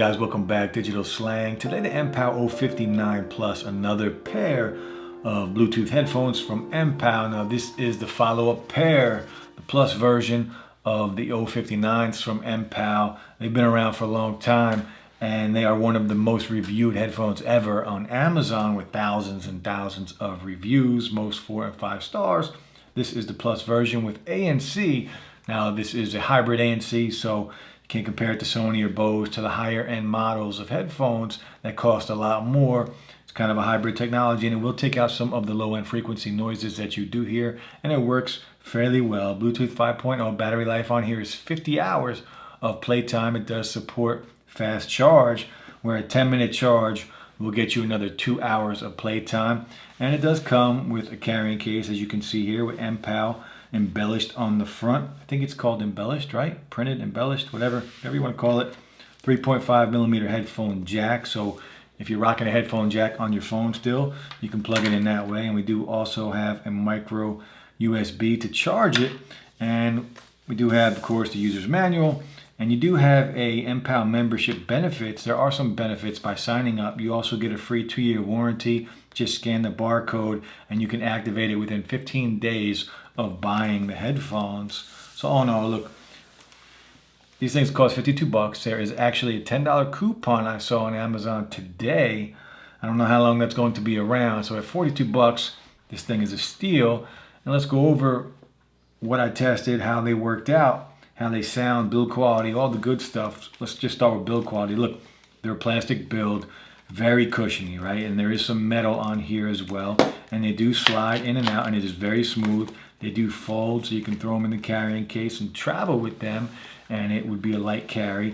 guys, welcome back. Digital Slang. Today the Mpow 059 Plus, another pair of Bluetooth headphones from Mpow. Now this is the follow-up pair, the Plus version of the 059s from Mpow. They've been around for a long time and they are one of the most reviewed headphones ever on Amazon with thousands and thousands of reviews, most 4 and 5 stars. This is the Plus version with ANC. Now this is a hybrid ANC, so you can't compare it to Sony or Bose, to the higher end models of headphones that cost a lot more. It's kind of a hybrid technology and it will take out some of the low end frequency noises that you do hear, and it works fairly well. Bluetooth 5.0 battery life on here is 50 hours of playtime. It does support fast charge, where a 10-minute charge will get you another 2 hours of playtime. And it does come with a carrying case, as you can see here, with Mpow embellished on the front. I think it's called embellished, right? Printed, embellished, whatever you want to call it. 3.5 millimeter headphone jack. So if you're rocking a headphone jack on your phone still, you can plug it in that way. And we do also have a micro USB to charge it. And we do have, of course, the user's manual. And you do have a Mpow membership benefits. There are some benefits by signing up. You also get a free 2-year warranty. Just scan the barcode and you can activate it within 15 days of buying the headphones. So all in all, look, these things cost 52 bucks. There is actually a $10 coupon I saw on Amazon today. I don't know how long that's going to be around. So at 42 bucks, this thing is a steal. And let's go over what I tested, how they worked out, how they sound, build quality, all the good stuff. Let's just start with build quality. Look, they're a plastic build, very cushiony, right? And there is some metal on here as well. And they do slide in and out, and it is very smooth. They do fold, so you can throw them in the carrying case and travel with them, and it would be a light carry.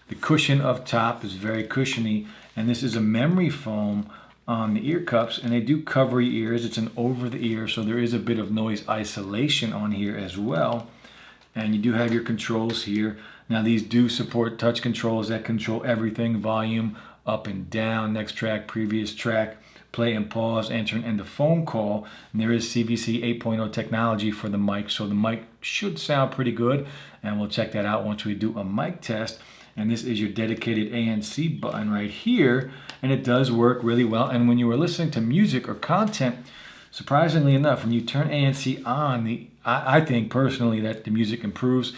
The cushion up top is very cushiony, and this is a memory foam on the ear cups, and they do cover your ears. It's an over the ear, so there is a bit of noise isolation on here as well. And you do have your controls here. Now these do support touch controls that control everything: volume, up and down, next track, previous track, play and pause, answer and end a phone call. And there is CVC 8.0 technology for the mic, so the mic should sound pretty good, and we'll check that out once we do a mic test. And this is your dedicated ANC button right here, and it does work really well. And when you are listening to music or content, surprisingly enough, when you turn ANC on, I think personally that the music improves.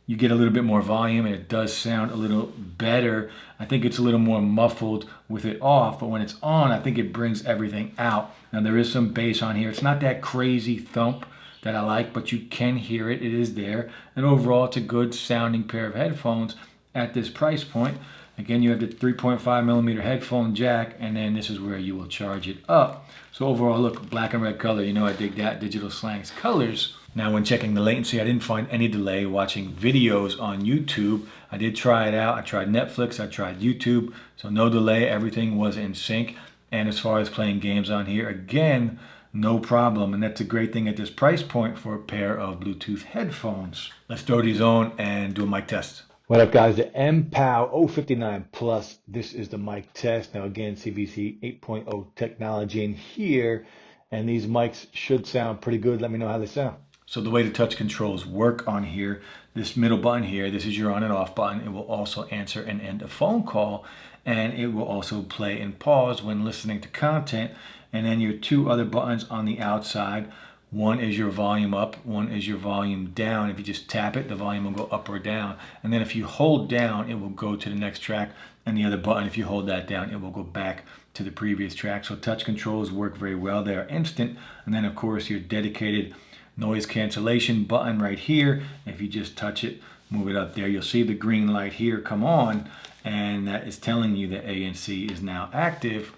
You get a little bit more volume and it does sound a little better. I think it's a little more muffled with it off, but when it's on, I think it brings everything out. Now there is some bass on here. It's not that crazy thump that I like, but you can hear it. It is there. And overall, it's a good sounding pair of headphones at this price point. Again, you have the 3.5 millimeter headphone jack, and then this is where you will charge it up. So overall, look, black and red color. You know I dig that. Digital Slang's colors. Now when checking the latency, I didn't find any delay watching videos on YouTube. I did try it out. I tried Netflix, I tried YouTube, so no delay. Everything was in sync. And as far as playing games on here, again, no problem. And that's a great thing at this price point for a pair of Bluetooth headphones. Let's throw these on and do a mic test. What up, guys? The Mpow 059 Plus. This is the mic test. Now again, CVC 8.0 technology in here, and these mics should sound pretty good. Let me know how they sound. So the way the touch controls work on here, this middle button here, this is your on and off button. It will also answer and end a phone call, and it will also play and pause when listening to content. And then your two other buttons on the outside, one is your volume up, one is your volume down. If you just tap it, the volume will go up or down. And then if you hold down, it will go to the next track. And the other button, if you hold that down, it will go back to the previous track. So touch controls work very well. They are instant. And then of course your dedicated noise cancellation button right here. If you just touch it, move it up there, you'll see the green light here come on, and that is telling you that ANC is now active.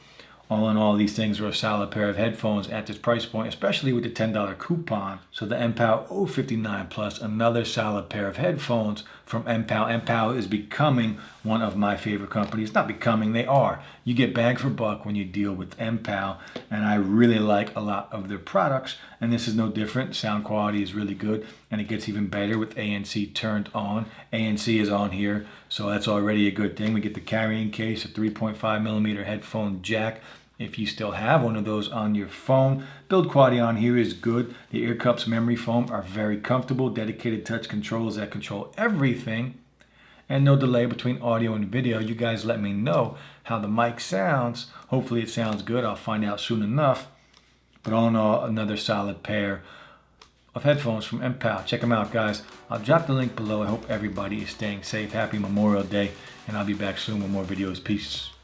All in all, these things are a solid pair of headphones at this price point, especially with the $10 coupon. So the Mpow 059 Plus, another solid pair of headphones from Mpow. Mpow is becoming one of my favorite companies. Not becoming, they are. You get bang for buck when you deal with Mpow, and I really like a lot of their products, and this is no different. Sound quality is really good, and it gets even better with ANC turned on. ANC is on here, so that's already a good thing. We get the carrying case, a 3.5 millimeter headphone jack, if you still have one of those on your phone. Build quality on here is good. The ear cups memory foam are very comfortable. Dedicated touch controls that control everything. and no delay between audio and video. You guys let me know how the mic sounds. Hopefully it sounds good. I'll find out soon enough. But all in all, another solid pair of headphones from Mpow. Check them out, guys. I'll drop the link below. I hope everybody is staying safe. Happy Memorial Day, and I'll be back soon with more videos. Peace.